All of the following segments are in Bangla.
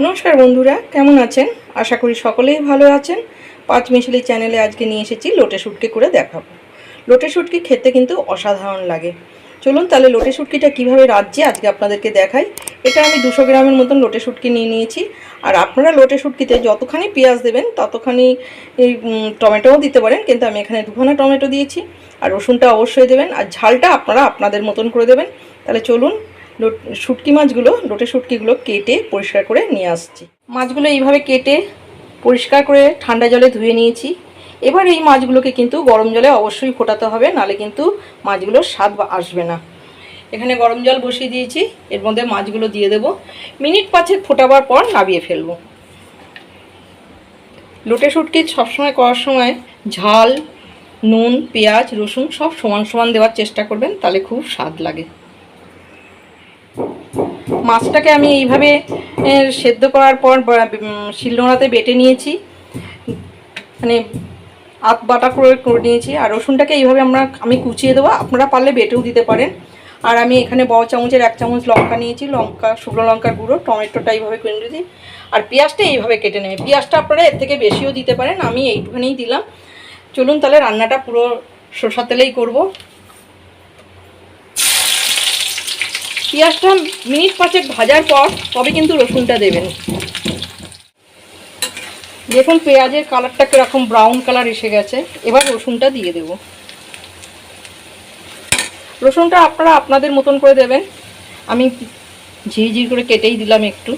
নমস্কার বন্ধুরা, কেমন আছেন? আশা করি সকলেই ভালো আছেন। পাঁচমিশালি চ্যানেলে আজকে নিয়ে এসেছি লোটে শুটকি করে দেখাবো। লোটে শুটকি খেতে কিন্তু অসাধারণ লাগে। চলুন তাহলে লোটে শুটকিটা কীভাবে রাঁধছি আজকে আপনাদেরকে দেখাই। এটা আমি 200 গ্রামের মতন লোটে শুটকি নিয়ে নিয়েছি। আর আপনারা লোটে শুটকিতে যতখানি পেঁয়াজ দেবেন ততখানি টমেটোও দিতে পারেন, কিন্তু আমি এখানে 2খানা টমেটো দিয়েছি। আর রসুনটা অবশ্যই দেবেন, আর ঝালটা আপনারা আপনাদের মতন করে দেবেন। তাহলে চলুন শুটকি মাছগুলো, লোটে শুটকিগুলো কেটে পরিষ্কার করে নিয়ে আসছি। মাছগুলো এইভাবে কেটে পরিষ্কার করে ঠান্ডা জলে ধুয়ে নিয়েছি। এবার এই মাছগুলোকে কিন্তু গরম জলে অবশ্যই ফোটাতে হবে, নালে কিন্তু মাছগুলোর স্বাদ আসবে না। এখানে গরম জল বসিয়ে দিয়েছি, এর মধ্যে মাছগুলো দিয়ে দেব। মিনিট 5 ফোটাবার পর নামিয়ে ফেলবো। লোটে শুটকি সবসময় করার সময় ঝাল, নুন, পেঁয়াজ, রসুন সব সমান সমান দেওয়ার চেষ্টা করবেন, তাহলে খুব স্বাদ লাগে। মাছটাকে আমি এইভাবে সেদ্ধ করার পর শিলনোড়াতে বেটে নিয়েছি, মানে আধ বাটা করে নিয়েছি। আর রসুনটাকে এইভাবে আমি কুচিয়ে দেবো, আপনারা পারলে বেটেও দিতে পারেন। আর আমি এখানে বড় চামচের 1 চামচ লঙ্কা নিয়েছি, শুকনো লঙ্কার গুঁড়ো, টমেটোটা এইভাবে কেটে দিয়েছি। আর পেঁয়াজটা এইভাবে কেটে নেবে। পেঁয়াজটা আপনারা এর থেকে বেশিও দিতে পারেন, আমি এইটুখানেই দিলাম। চলুন তাহলে রান্নাটা পুরো সরষের তেলেই করব। পেঁয়াজটা মিনিট 5 ভাজার পর তবে কিন্তু রসুনটা দেবেন। দেখুন পেঁয়াজের কালারটা কীরকম ব্রাউন কালার এসে গেছে। এবার রসুনটা দিয়ে দেব। রসুনটা আপনারা আপনাদের মতন করে দেবেন, আমি ঝিরিঝিরি করে কেটেই দিলাম একটু।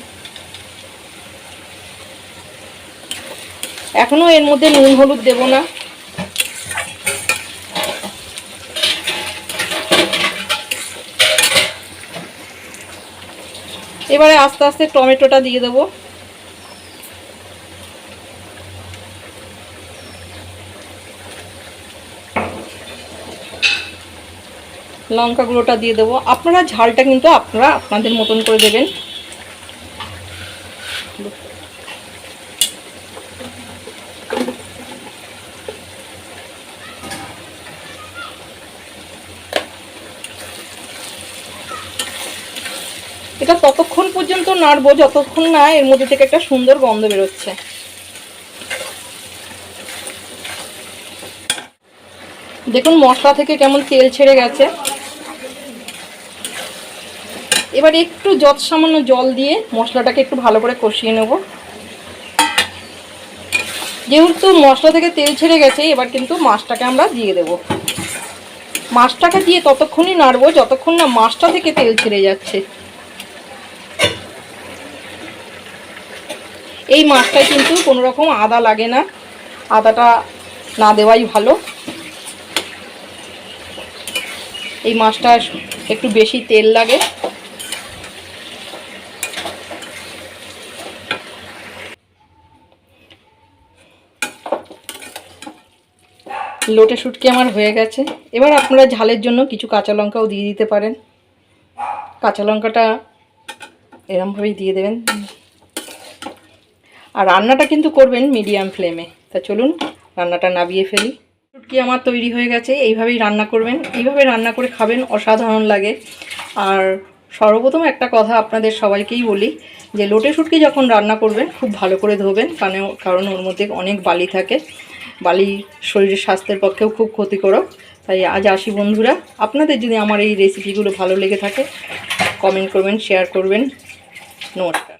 এখনও এর মধ্যে নুন হলুদ দেব না। এবারে আস্তে আস্তে টমেটোটা দিয়ে দেবো। লঙ্কা গুঁড়োটা দিয়ে দেবো। আপনারা ঝালটা কিন্তু আপনারা আপনাদের মতন করে দেবেন। এটা ততক্ষণ পর্যন্ত নাড়বো যতক্ষণ না এর মধ্যে থেকে একটা সুন্দর গন্ধ বেরোচ্ছে। দেখুন মশলা থেকে কেমন তেল ছেড়ে গেছে। এবার একটু সামান্য জল দিয়ে মশলাটাকে একটু ভালো করে কষিয়ে নেব। যেহেতু মশলা থেকে তেল ছেড়ে গেছে, এবার কিন্তু মাছটাকে আমরা দিয়ে দেব। মাছটাকে দিয়ে ততক্ষণই নাড়বো যতক্ষণ না মাছটা থেকে তেল ছেড়ে যাচ্ছে। এই মাছটায় কিন্তু কোনো রকম আদা লাগে না, আদাটা না দেওয়াই ভালো। এই মাছটা একটু বেশি তেল লাগে। লোটে শুটকি আমার হয়ে গেছে। এবার আপনারা ঝালের জন্য কিছু কাঁচা লঙ্কাও দিয়ে দিতে পারেন। কাঁচা লঙ্কাটা এরমভাবেই দিয়ে দেবেন। আর রান্নাটা কিন্তু করবেন মিডিয়াম ফ্লেমে। তা চলুন রান্নাটা নামিয়ে ফেলি। শুটকি আমার তৈরি হয়ে গেছে। এইভাবেই রান্না করবেন, এইভাবে রান্না করে খাবেন, অসাধারণ লাগে। আর সর্বপ্রথম একটা কথা আপনাদের সবাইকেই বলি যে লোটে শুটকি যখন রান্না করবেন খুব ভালো করে ধোবেন, কারণ ওর মধ্যে অনেক বালি থাকে। বালি শরীরের স্বাস্থ্যের পক্ষেও খুব ক্ষতিকারক। তাই আজ আসি বন্ধুরা, আপনাদের যদি আমার এই রেসিপিগুলো ভালো লেগে থাকে কমেন্ট করবেন, শেয়ার করবেন। নমস্কার।